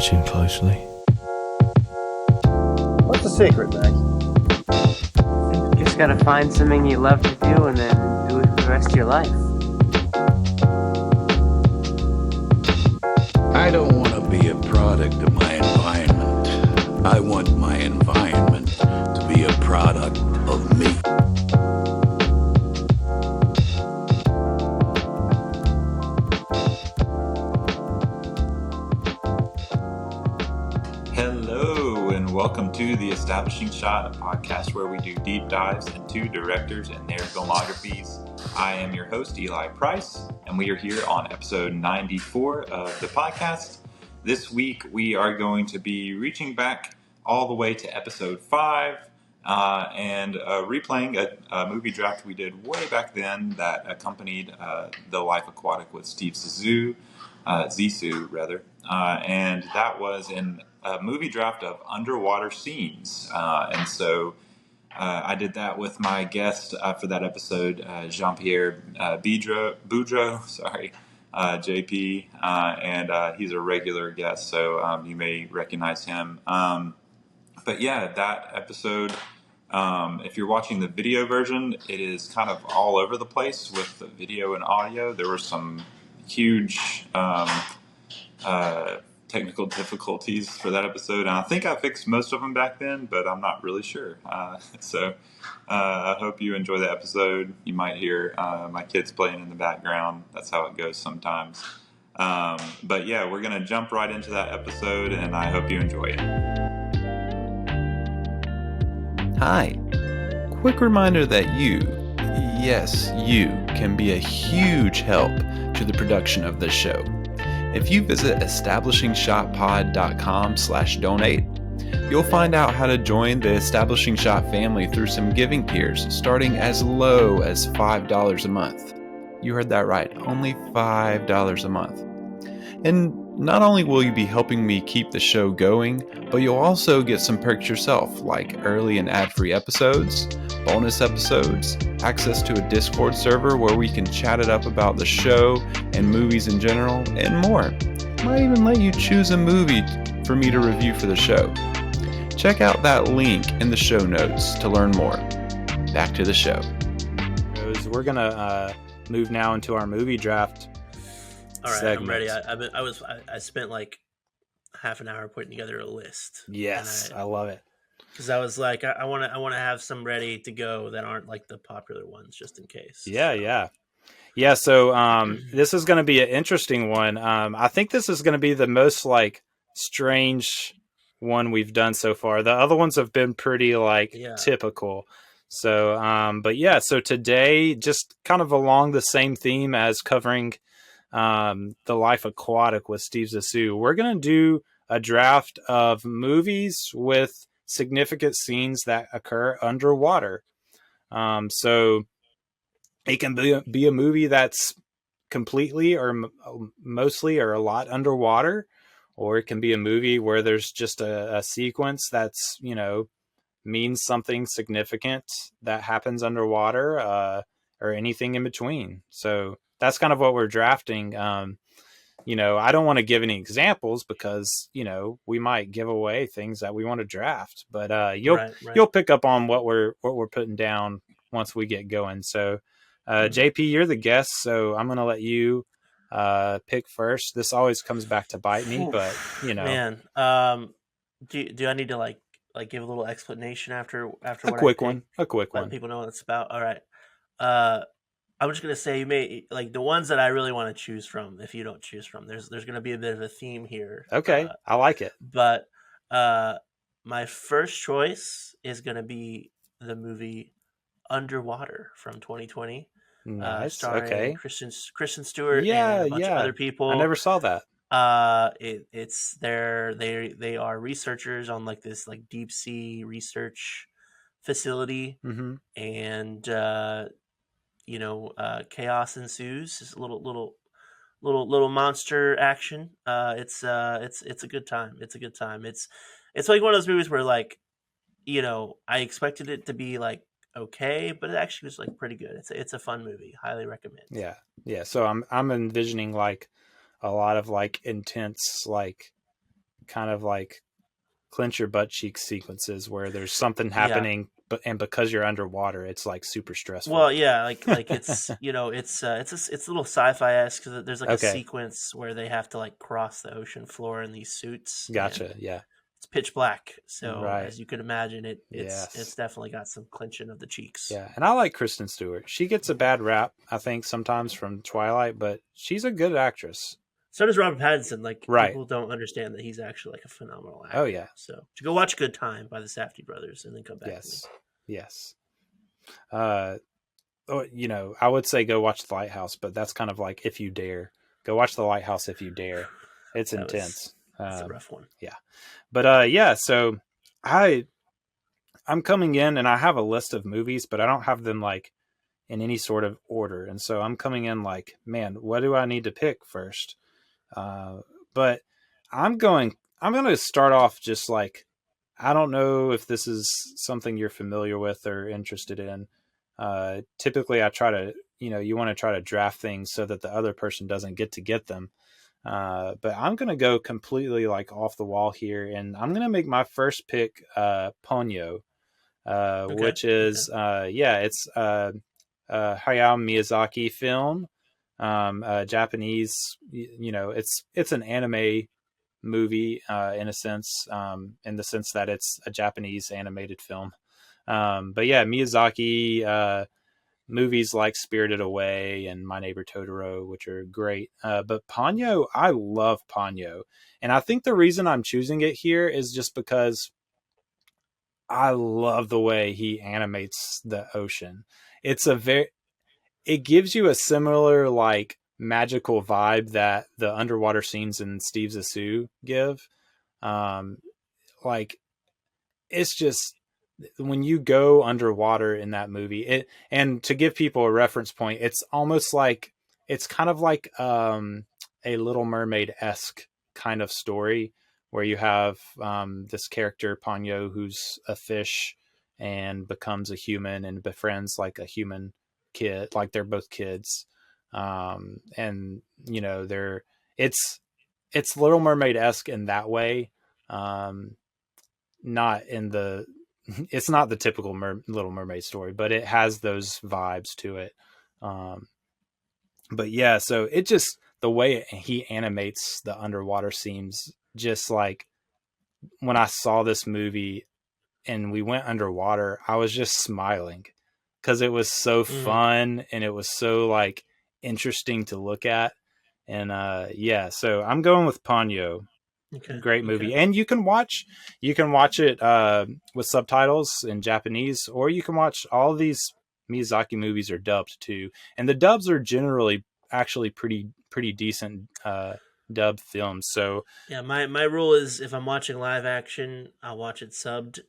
watching closely. What's the secret, Max? You just gotta find something you love to do and then do it for the rest of your life. I don't want to be a product of my environment. I want my environment to be a product of me. Hello, and welcome to the Establishing Shot, a podcast where we do deep dives into directors and their filmographies. I am your host, Eli Price, and we are here on episode 94 of the podcast. This week, we are going to be reaching back all the way to episode 5 and replaying a movie draft we did way back then that accompanied the Life Aquatic with Steve Zissou, and that was in a movie draft of underwater scenes. And so I did that with my guest for that episode, Jean-Pierre Boudreaux, JP, and he's a regular guest, so you may recognize him. But yeah, that episode, if you're watching the video version, it is kind of all over the place with the video and audio. There were some huge technical difficulties for that episode, and I think I fixed most of them back then, but I'm not really sure. So I hope you enjoy the episode. You might hear my kids playing in the background. That's how it goes sometimes. But yeah, we're going to jump right into that episode, and I hope you enjoy it. Hi. Quick reminder that you, yes, you, can be a huge help to the production of this show. If you visit establishingshotpod.com/donate, you'll find out how to join the Establishing Shot family through some giving tiers starting as low as $5 a month. You heard that right, only $5 a month. And not only will you be helping me keep the show going, but you'll also get some perks yourself, like early and ad-free episodes, bonus episodes, access to a Discord server where we can chat it up about the show and movies in general, and more. Might even let you choose a movie for me to review for the show. Check out that link in the show notes to learn more. Back to the show. We're gonna move now into our movie draft. All right, segment. I'm ready. I spent like half an hour putting together a list. Yes, I love it. Because I was like, I want to have some ready to go that aren't like the popular ones, just in case. Yeah. So this is going to be an interesting one. I think this is going to be the most like strange one we've done so far. The other ones have been pretty typical. So, but yeah. So today, just kind of along the same theme as covering the Life Aquatic with Steve Zissou, we're going to do a draft of movies with significant scenes that occur underwater. So it can be a movie that's completely or mostly or a lot underwater, or it can be a movie where there's just a sequence that's, means something significant that happens underwater, or anything in between. So that's kind of what we're drafting. I don't want to give any examples because, we might give away things that we want to draft, but you'll pick up on what we're putting down once we get going. So, JP, you're the guest, so I'm going to let you pick first. This always comes back to bite me, but Man, do I need to like give a little explanation after a quick one? Let people know what it's about. All right. I'm just gonna say you may like the ones that I really want to choose from. If you don't choose from, there's gonna be a bit of a theme here. Okay, I like it. But my first choice is gonna be the movie Underwater from 2020. Nice. Starring Kristen Stewart and a bunch of other people. I never saw that. They are researchers on like this like deep sea research facility, and chaos ensues. It's a little monster action. It's a good time. It's a good time. It's like one of those movies where like, I expected it to be like okay, but it actually was like pretty good. It's a fun movie. Highly recommend. Yeah. So I'm envisioning like a lot of like intense like kind of like clench your butt cheeks sequences where there's something Yeah. happening, and because you're underwater, it's like super stressful. Well, yeah, like it's it's a little sci-fi-esque because there's like a Okay. sequence where they have to like cross the ocean floor in these suits. and Gotcha. Yeah. It's pitch black, so Right. as you could imagine, it's Yes. definitely got some clenching of the cheeks. Yeah. And I like Kristen Stewart. She gets a bad rap, I think, sometimes from Twilight, but she's a good actress. So does Robert Pattinson. Like Right. people don't understand that he's actually like a phenomenal actor. Oh, yeah. So to go watch Good Time by the Safdie brothers and then come back. Yes. Yes. You know, I would say go watch The Lighthouse, but that's kind of like if you dare. Go watch The Lighthouse if you dare. It's intense. It's a rough one. Yeah. But yeah, so I'm coming in and I have a list of movies, but I don't have them like in any sort of order. And so I'm coming in like, man, what do I need to pick first? But I'm going to start off just like, I don't know if this is something you're familiar with or interested in. Typically I try to, you want to try to draft things so that the other person doesn't get them. But I'm going to go completely like off the wall here, and I'm going to make my first pick, Ponyo, which is, it's a Hayao Miyazaki film, Japanese, it's an anime movie, in a sense, in the sense that it's a Japanese animated film. But yeah, Miyazaki, movies like Spirited Away and My Neighbor Totoro, which are great. But Ponyo, I love Ponyo. And I think the reason I'm choosing it here is just because I love the way he animates the ocean. It gives you a similar like magical vibe that the underwater scenes in Steve Zissou give. Like it's just, when you go underwater in that movie, and to give people a reference point, it's almost like, it's kind of like a Little Mermaid-esque kind of story where you have this character Ponyo who's a fish and becomes a human and befriends like a human kid, like they're both kids, and it's Little Mermaid-esque in that way, not in the it's not the typical Little Mermaid story, but it has those vibes to it. But yeah, so it just, the way he animates the underwater scenes, just like when I saw this movie and we went underwater, I was just smiling because it was so fun and it was so like interesting to look at. And so I'm going with Ponyo. Okay. Great movie. And you can watch it with subtitles in Japanese, or you can watch all these Miyazaki movies are dubbed too. And the dubs are generally actually pretty decent dubbed films. So yeah, my rule is if I'm watching live action, I'll watch it subbed,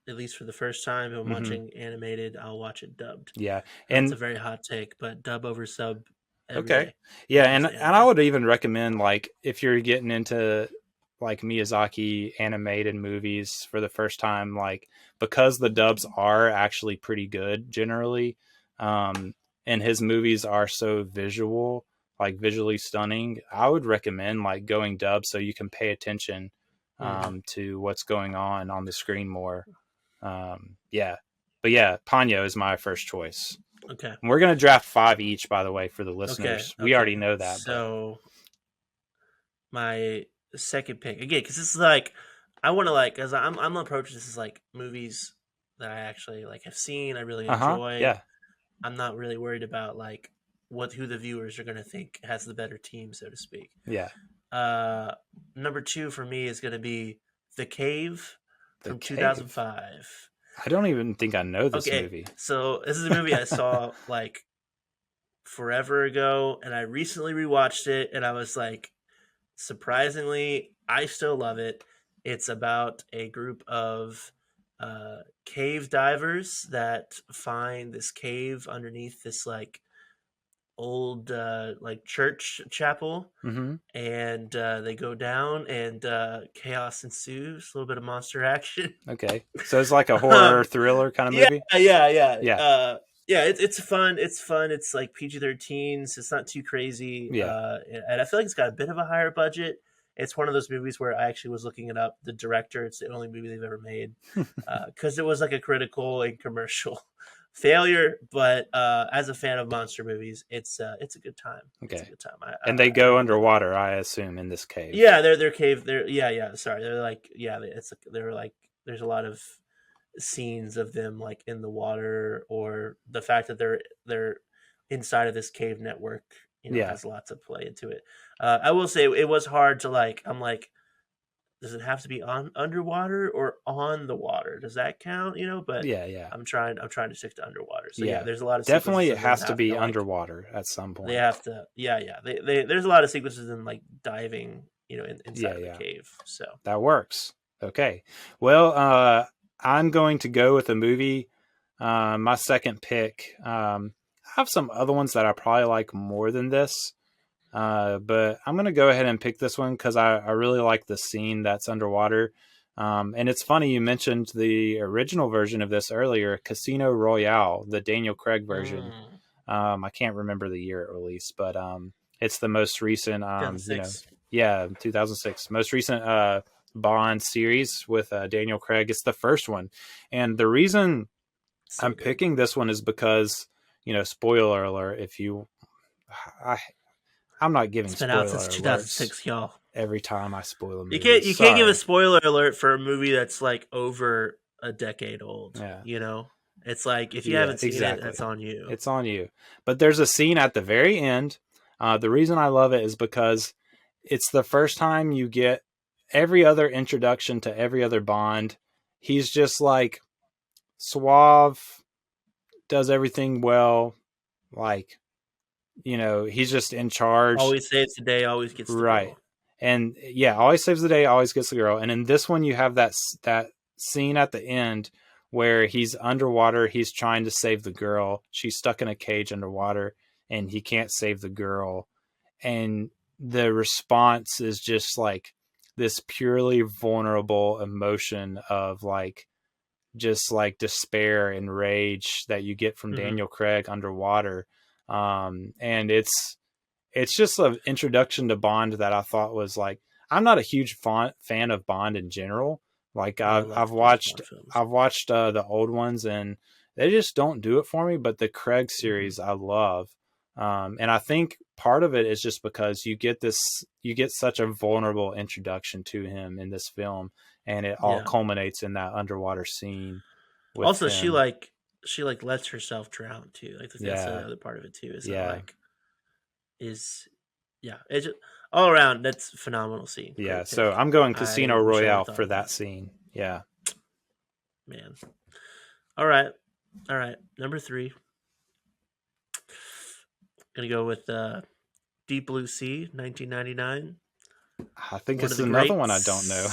at least for the first time. If I'm watching animated, I'll watch it dubbed. Yeah. And it's a very hot take, but dub over sub every okay. day. Yeah, and I would even recommend, like, if you're getting into like Miyazaki animated movies for the first time, like, because the dubs are actually pretty good generally, and his movies are so visually stunning, I would recommend like going dub so you can pay attention to what's going on the screen more. But yeah, Ponyo is my first choice. Okay. And we're going to draft 5 each, by the way, for the listeners. Okay. We already know that. So my second pick again, because this is like, I want to like, because I'm approaching this as like movies that I actually like have seen, I really enjoy. Yeah. I'm not really worried about like who the viewers are going to think has the better team, so to speak. Yeah. Number 2 for me is going to be The Cave from 2005. I don't even think I know this movie. So this is a movie I saw like forever ago, and I recently rewatched it, and I was like, surprisingly, I still love it. It's about a group of cave divers that find this cave underneath this like old like church chapel, and they go down, and chaos ensues. A little bit of monster action. Okay, so it's like a horror thriller kind of movie. Yeah. It's fun. It's like PG-13, so it's not too crazy. And I feel like it's got a bit of a higher budget. it's one of those movies where I actually was looking it up. The director, it's the only movie they've ever made, because it was like a critical and commercial failure. But as a fan of monster movies, it's a good time. Okay. It's a good time. And they go underwater, I assume, in this cave. Yeah, they're cave. Sorry, they're like they're like there's a lot of scenes of them like in the water, or the fact that they're inside of this cave network, has lots of play into it. I will say it was hard to I'm like, does it have to be on underwater or on the water? Does that count? But yeah. I'm trying to stick to underwater. So Yeah. there's a lot of definitely it sequences has to be to, underwater at some point. They have to, there's a lot of sequences in like diving, inside of the cave. So that works. Okay. Well, I'm going to go with a movie. My second pick. I have some other ones that I probably like more than this. But I'm going to go ahead and pick this one because I really like the scene that's underwater. And it's funny, you mentioned the original version of this earlier, Casino Royale, the Daniel Craig version. I can't remember the year it released, but it's the most recent, 2006, most recent Bond series with Daniel Craig. It's the first one. And the reason I'm picking this one is because, spoiler alert, I'm not giving spoiler alerts. It's been out since 2006, y'all. Every time I spoil a movie. You can't give a spoiler alert for a movie that's like over a decade old. Yeah. It's like, if you haven't seen it, that's on you. It's on you. But there's a scene at the very end. The reason I love it is because it's the first time you get every other introduction to every other Bond. He's just like suave, does everything well, he's just in charge. Always saves the day, always gets the girl. And always saves the day, always gets the girl. And in this one, you have that scene at the end where he's underwater. He's trying to save the girl. She's stuck in a cage underwater and he can't save the girl. And the response is just like this purely vulnerable emotion of just despair and rage that you get from Daniel Craig underwater. And it's just an introduction to Bond that I thought was I'm not a huge fan of Bond in general. I've watched the old ones and they just don't do it for me, but the Craig series I love. And I think part of it is just because you get such a vulnerable introduction to him in this film, and it all culminates in that underwater scene. Also, him. she lets herself drown too. That's the other part of it too. It's just all around. That's a phenomenal scene. Yeah. So I'm going Casino Royale for that scene. Yeah. Man. All right. Number 3. Gonna go with Deep Blue Sea, 1999. I think it's another one I don't know.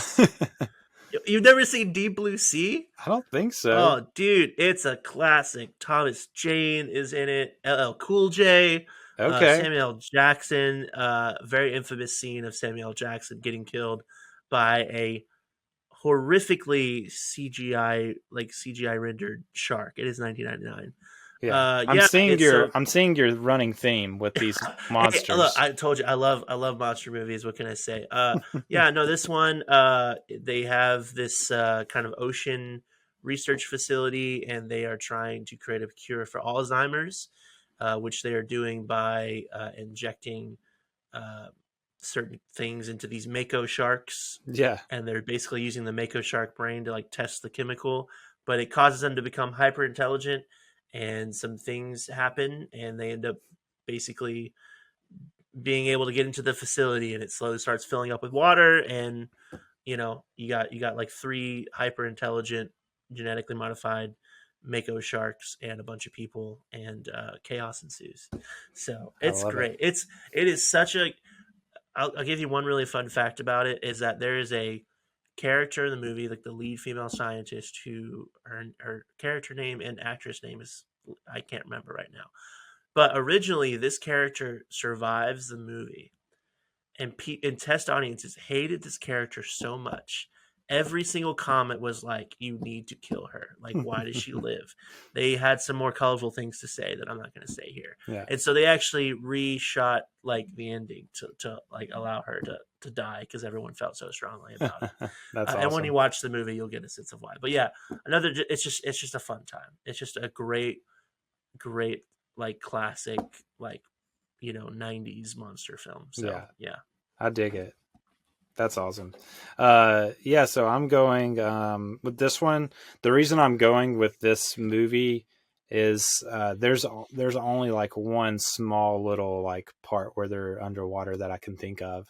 You've never seen Deep Blue Sea? I don't think so. Oh, dude, it's a classic. Thomas Jane is in it. LL Cool J. Okay. Samuel Jackson. Very infamous scene of Samuel Jackson getting killed by a horrifically CGI rendered shark. It is 1999. Yeah, I'm seeing your running theme with these monsters. Hey, look, I told you I love monster movies. What can I say? This one they have this kind of ocean research facility, and they are trying to create a cure for Alzheimer's, which they are doing by injecting certain things into these mako sharks. Yeah, and they're basically using the mako shark brain to test the chemical, but it causes them to become hyper intelligent. And some things happen, and they end up basically being able to get into the facility, and it slowly starts filling up with water. And you got 3 hyper intelligent, genetically modified mako sharks and a bunch of people, and chaos ensues. So it's great. It is such a. I'll give you one really fun fact about it, is that there is a character in the movie, the lead female scientist, who her character name and actress name is, I can't remember right now, but originally this character survives the movie, and test audiences hated this character so much. Every single comment was you need to kill her. Why does she live? They had some more colorful things to say that I'm not going to say here. Yeah. And so they actually reshot the ending to allow her to die because everyone felt so strongly about it. That's And when awesome. you watch the movie, you'll get a sense of why. But yeah, it's just a fun time. It's just a great like classic, like, 90s monster film. So yeah. I dig it. That's awesome. Yeah, so I'm going with this one. The reason I'm going with this movie is there's only like one small little like part where they're underwater that I can think of.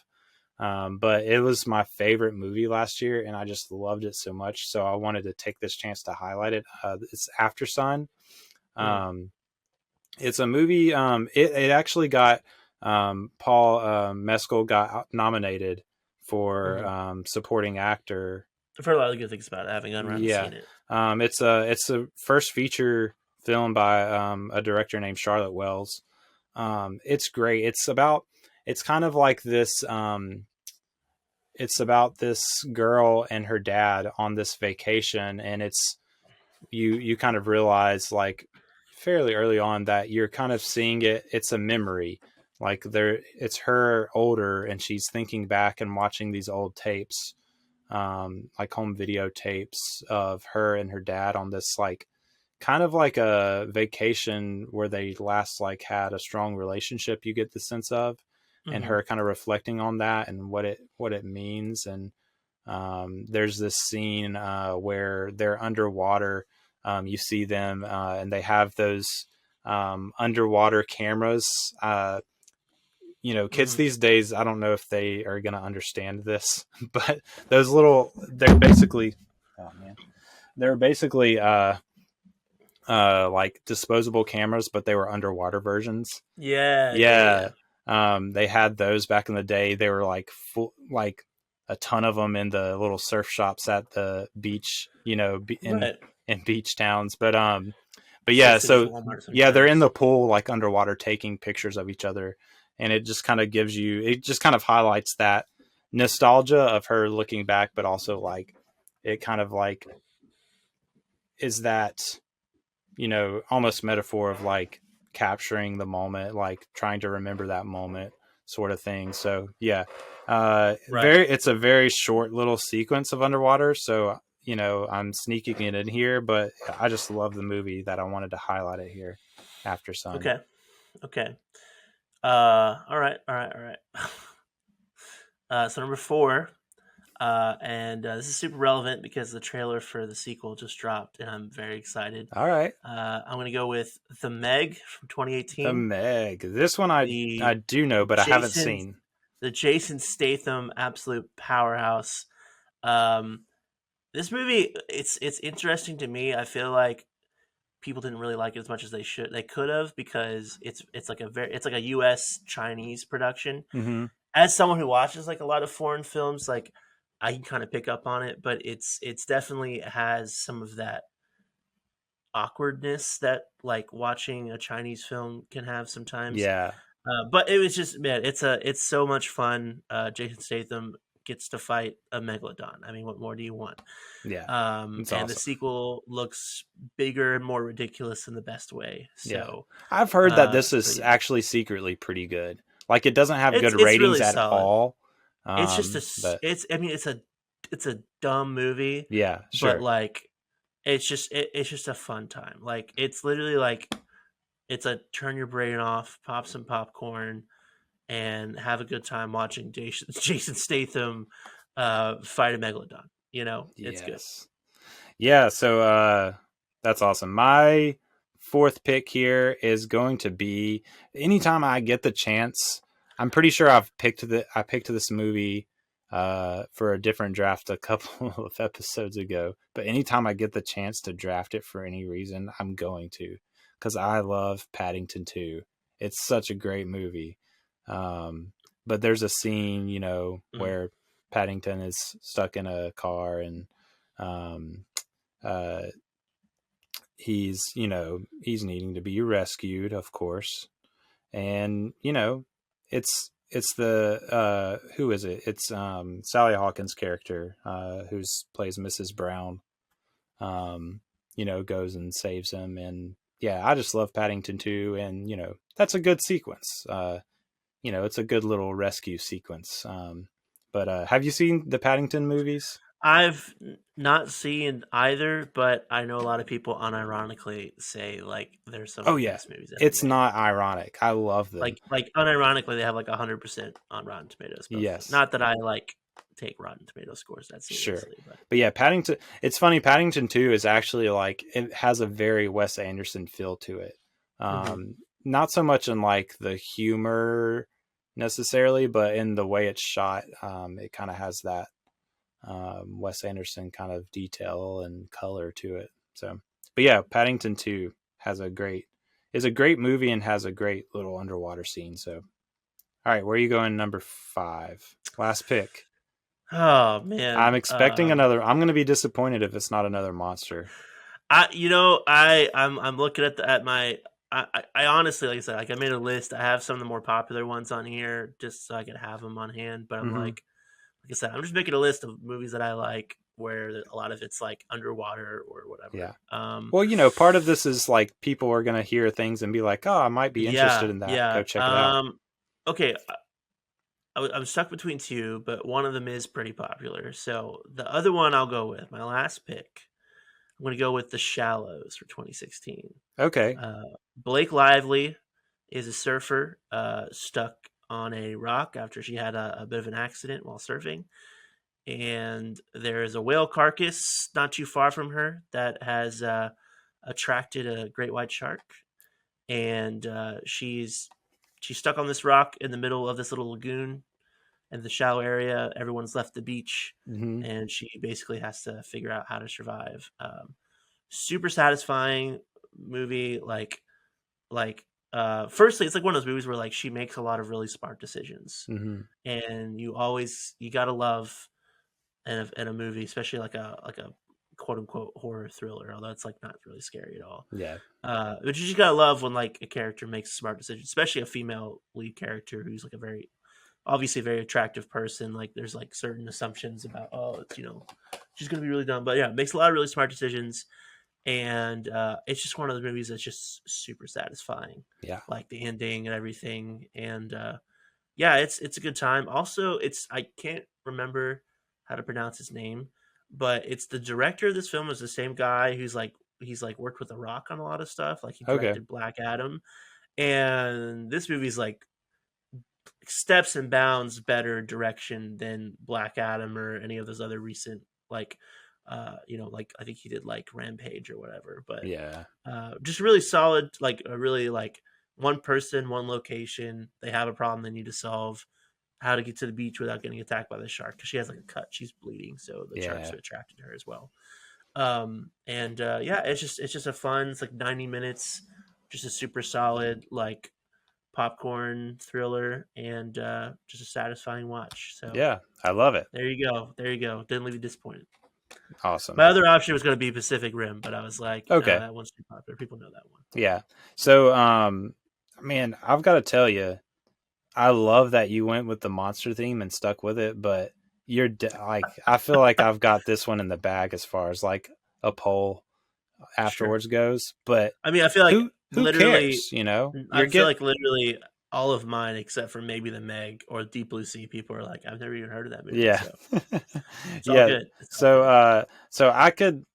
But it was my favorite movie last year, and I just loved it so much. So I wanted to take this chance to highlight it. It's After Sun. It's a movie. It actually got Paul Mescal got nominated for supporting actor. I've heard a lot of good things about it. I haven't gone around and seen it. It's a first feature film by a director named Charlotte Wells. It's great. It's kind of like this. It's about this girl and her dad on this vacation, and it's you kind of realize like fairly early on that you're kind of seeing it. It's a memory, like it's her older, and she's thinking back and watching these old tapes, like home video tapes of her and her dad on this like kind of like a vacation where they last like had a strong relationship. You get the sense of, and her kind of reflecting on that and what it means. And there's this scene where they're underwater. You see them and they have those underwater cameras. Kids these days, I don't know if they are going to understand this, but they're basically like disposable cameras, but they were underwater versions. Yeah. They had those back in the day. They were like full, like a ton of them in the little surf shops at the beach, in beach towns. But yeah, so yeah, they're in the pool, like underwater, taking pictures of each other. And it just kind of highlights that nostalgia of her looking back, but also like, it kind of like is that, almost metaphor of like capturing the moment, like trying to remember that moment sort of thing. So yeah, it's a very short little sequence of underwater. So, I'm sneaking it in here, but I just love the movie that I wanted to highlight it here. After Sun. Okay. All right. So number 4, and this is super relevant because the trailer for the sequel just dropped, and I'm very excited. All right. I'm going to go with The Meg from 2018. The Meg. This one I do know, but I haven't seen. The Jason Statham absolute powerhouse. This movie, it's interesting to me. I feel like people didn't really like it as much as they could have, because it's like a US Chinese production. Mm-hmm. As someone who watches like a lot of foreign films, like I can kind of pick up on it, but it's definitely has some of that awkwardness that like watching a Chinese film can have sometimes. Yeah. But it was just, man, it's so much fun. Jason Statham gets to fight a megalodon. I mean, what more do you want? Yeah. And awesome. The sequel looks bigger and more ridiculous in the best way. So I've heard that this is actually secretly pretty good. Like, it doesn't have good ratings really at solid. All. It's just it's a dumb movie. Yeah, sure. But like, it's just a fun time. Like, it's literally like, it's a turn your brain off, pop some popcorn, and have a good time watching Jason Statham fight a megalodon. It's good. Yeah, so that's awesome. My 4th pick here is going to be, anytime I get the chance, I'm pretty sure I picked this movie for a different draft a couple of episodes ago, but anytime I get the chance to draft it for any reason, I'm going to, because I love Paddington 2. It's such a great movie. But there's a scene, where Paddington is stuck in a car, and he's needing to be rescued, of course. And, it's the, who is it? It's Sally Hawkins' character, who plays Mrs. Brown, goes and saves him. And yeah, I just love Paddington 2. And, that's a good sequence. It's a good little rescue sequence. But have you seen the Paddington movies? I've not seen either, but I know a lot of people unironically say like they're some Oh of the yeah, best movies ever it's made. not ironic. I love them. Like unironically, they have like 100% on Rotten Tomatoes. Both. Yes. Not that I like take Rotten Tomato scores that Sure. seriously, But yeah, Paddington. It's funny. Paddington 2 is actually like it has a very Wes Anderson feel to it. Not so much in like the humor necessarily, but in the way it's shot. It kind of has that Wes Anderson kind of detail and color to it. So, but yeah, Paddington 2 is a great movie and has a great little underwater scene. So, all right, where are you going? Number 5, last pick. Oh man, I'm expecting another. I'm going to be disappointed if it's not another monster. I'm looking at my. I honestly, like I said, like I made a list. I have some of the more popular ones on here just so I could have them on hand. But I'm like I said, I'm just making a list of movies that I like where a lot of it's like underwater or whatever. Yeah. Well, part of this is like people are going to hear things and be like, oh, I might be interested in that. Yeah. Go check it out. Okay. I'm stuck between two, but one of them is pretty popular. So the other one I'll go with, my last pick, I'm going to go with The Shallows for 2016. Okay. Blake Lively is a surfer stuck on a rock after she had a bit of an accident while surfing. And there is a whale carcass not too far from her that has attracted a great white shark. And she's stuck on this rock in the middle of this little lagoon in the shallow area. Everyone's left the beach, and she basically has to figure out how to survive. Super satisfying movie. Firstly, it's like one of those movies where like she makes a lot of really smart decisions, and you gotta love in a movie, especially like a quote unquote horror thriller, although it's like not really scary at all. Yeah. But you just gotta love when like a character makes a smart decision, especially a female lead character who's like a very obviously very attractive person. Like there's like certain assumptions about she's gonna be really dumb, but yeah, makes a lot of really smart decisions. And it's just one of those movies that's just super satisfying. Yeah, like the ending and everything. And yeah, it's a good time. Also, I can't remember how to pronounce his name, but it's the director of this film is the same guy he's worked with The Rock on a lot of stuff. Like he directed Black Adam, and this movie's like steps and bounds better direction than Black Adam or any of those other recent like I think he did like Rampage or whatever. But yeah, just really solid. Like a really like one person, one location. They have a problem they need to solve. How to get to the beach without getting attacked by the shark, because she has like a cut. She's bleeding, so the sharks are attracted to her as well. Yeah, it's just a fun. It's like 90 minutes, just a super solid like popcorn thriller, and just a satisfying watch. So yeah, I love it. There you go. Didn't leave you disappointed. Awesome. My other option was going to be Pacific Rim, but I was like, okay, that one's too popular. People know that one. Yeah. So, man, I've got to tell you, I love that you went with the monster theme and stuck with it, but I feel like I've got this one in the bag as far as like a poll afterwards goes. But I mean, I feel like who literally, cares? You know, I feel like literally all of mine, except for maybe the Meg or Deep Blue Sea, people are like, I've never even heard of that movie. Yeah. So it's all good. So I could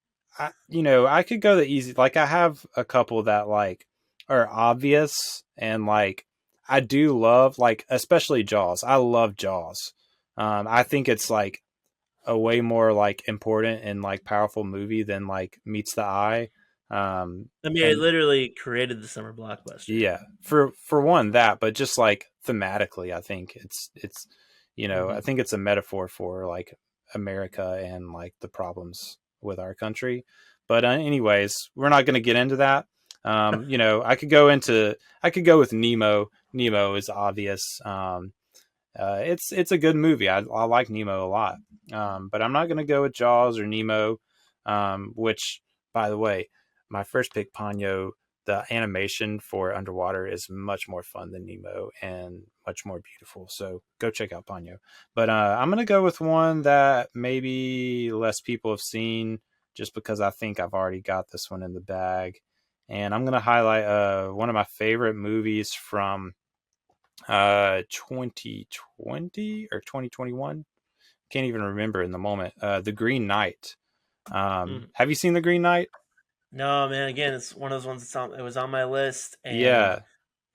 go the easy, like I have a couple that like are obvious, and like I do love, like especially Jaws. I love Jaws. I think it's like a way more like important and like powerful movie than like meets the eye. I mean, it literally created the summer blockbuster. Yeah, for one that, but just like thematically, I think it's I think it's a metaphor for like America and like the problems with our country. But anyways, we're not going to get into that. I could go with Nemo. Nemo is obvious. It's a good movie. I like Nemo a lot. But I'm not going to go with Jaws or Nemo, which, by the way, my first pick, Ponyo, the animation for underwater is much more fun than Nemo and much more beautiful. So go check out Ponyo. But I'm going to go with one that maybe less people have seen, just because I think I've already got this one in the bag. And I'm going to highlight one of my favorite movies from 2020 or 2021. can't even remember in the moment. The Green Knight. Mm. Have you seen The Green Knight? No, man. Again, it's one of those ones it was on my list, and Yeah.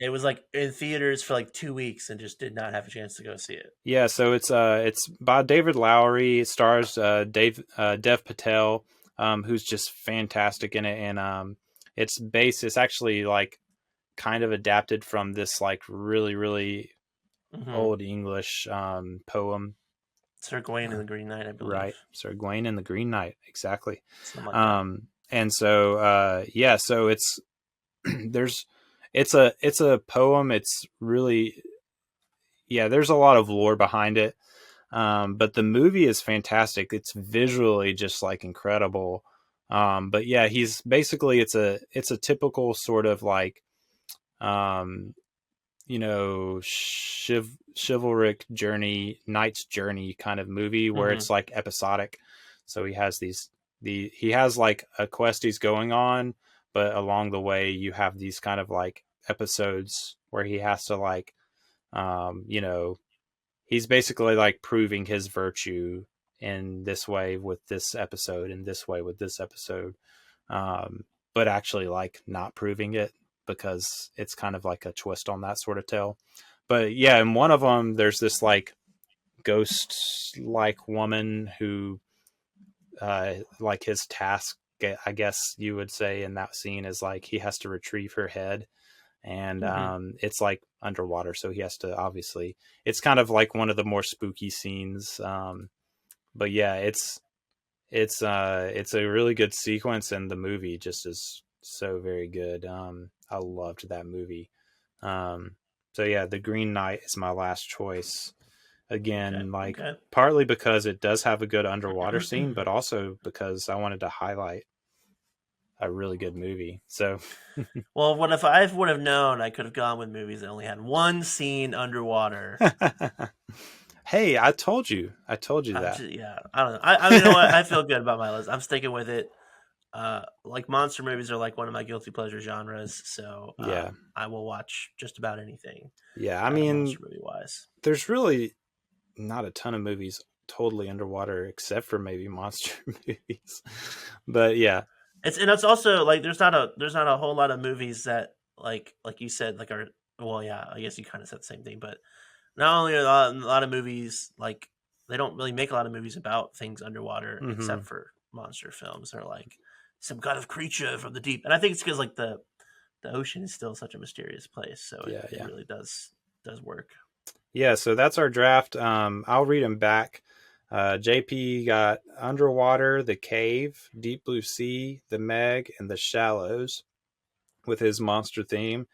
it was like in theaters for like 2 weeks, and just did not have a chance to go see it. Yeah, so it's by David Lowery. It stars Dev Patel, who's just fantastic in it, and it's actually like kind of adapted from this like really really old English poem. Sir Gawain and the Green Knight, I believe. Right, Sir Gawain and the Green Knight, exactly. Something like And so yeah, so it's it's a poem. It's really, yeah, there's a lot of lore behind it. But the movie is fantastic. It's visually just like incredible. But yeah, he's basically, it's a typical sort of like, you know, chivalric journey, knight's journey kind of movie where it's like episodic. So he has he has like a quest he's going on, but along the way you have these kind of like episodes where he has to like, you know, he's basically like proving his virtue in this way with this episode and this way with this episode. But actually like not proving it, because it's kind of like a twist on that sort of tale. But yeah, in one of them, there's this like ghost like woman who, like his task, I guess you would say in that scene, is like he has to retrieve her head, and it's like underwater, so he has to, obviously it's kind of like one of the more spooky scenes. But yeah, it's a really good sequence, and the movie just is so very good. I loved that movie. So yeah, The Green Knight is my last choice. Again, partly because it does have a good underwater scene, but also because I wanted to highlight a really good movie. So, well, what if I would have known, I could have gone with movies that only had one scene underwater. Hey, I told you that. Yeah, I don't know. I mean, you know what? I feel good about my list. I'm sticking with it. Like monster movies are like one of my guilty pleasure genres, so yeah, I will watch just about anything. Yeah, I mean, movie wise, there's really not a ton of movies totally underwater except for maybe monster movies. But yeah, it's also like there's not a whole lot of movies that like you said, like are, well, yeah, I guess you kind of said the same thing, but not only are a lot of movies, like they don't really make a lot of movies about things underwater, except for monster films. They're like some kind of creature from the deep, and I think it's because like the ocean is still such a mysterious place, so it really does work. Yeah, so that's our draft. I'll read them back. JP got Underwater, The Cave, Deep Blue Sea, The Meg, and The Shallows with his monster theme.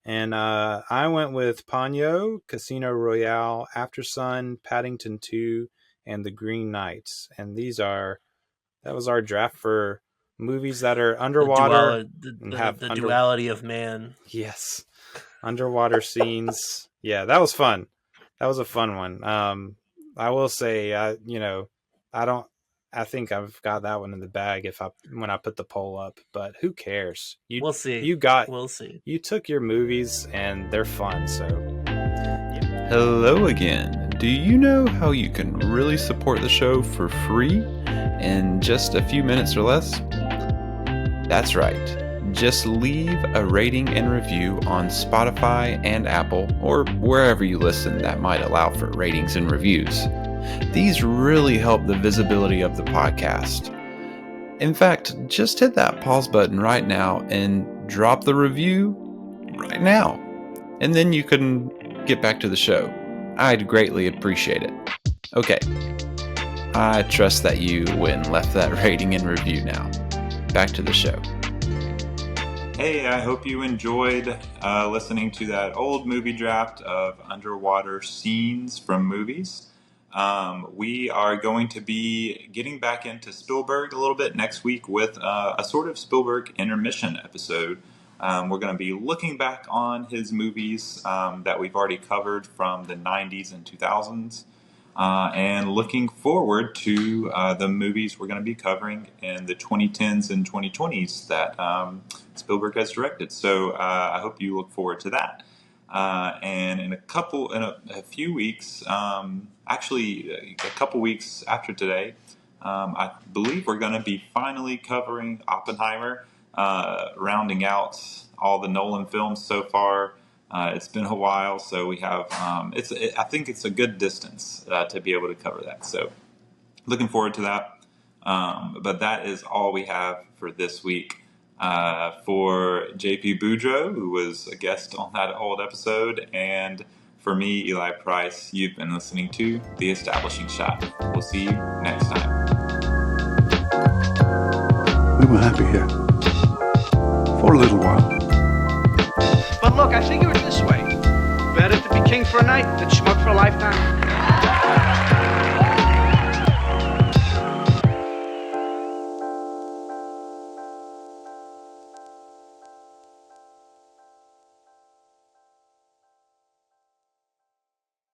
And I went with Ponyo, Casino Royale, After Sun, Paddington 2, and The Green Knights. And that was our draft for movies that are underwater. The duality of man. Yes. Underwater scenes. Yeah, that was fun. That was a fun one. I will say, I think I've got that one in the bag when I put the poll up, but who cares? We'll see. We'll see. You took your movies and they're fun. So yeah. Hello again. Do you know how you can really support the show for free in just a few minutes or less? That's right. Just leave a rating and review on Spotify and Apple, or wherever you listen that might allow for ratings and reviews. These really help the visibility of the podcast. In fact, just hit that pause button right now and drop the review right now. And then you can get back to the show. I'd greatly appreciate it. Okay. I trust that you went and left that rating and review now. Back to the show. Hey, I hope you enjoyed listening to that old movie draft of underwater scenes from movies. We are going to be getting back into Spielberg a little bit next week with a sort of Spielberg intermission episode. We're going to be looking back on his movies that we've already covered from the 90s and 2000s. And looking forward to the movies we're going to be covering in the 2010s and 2020s that Spielberg has directed. So I hope you look forward to that. And in a few weeks, actually a couple weeks after today, I believe we're going to be finally covering Oppenheimer, rounding out all the Nolan films so far. It's been a while, so we have. I think it's a good distance to be able to cover that. So, looking forward to that. But that is all we have for this week. For JP Boudreaux, who was a guest on that old episode, and for me, Eli Price, you've been listening to The Establishing Shot. We'll see you next time. We were happy here. For a little while. But look, I figure it this way. Better to be king for a night than schmuck for a lifetime.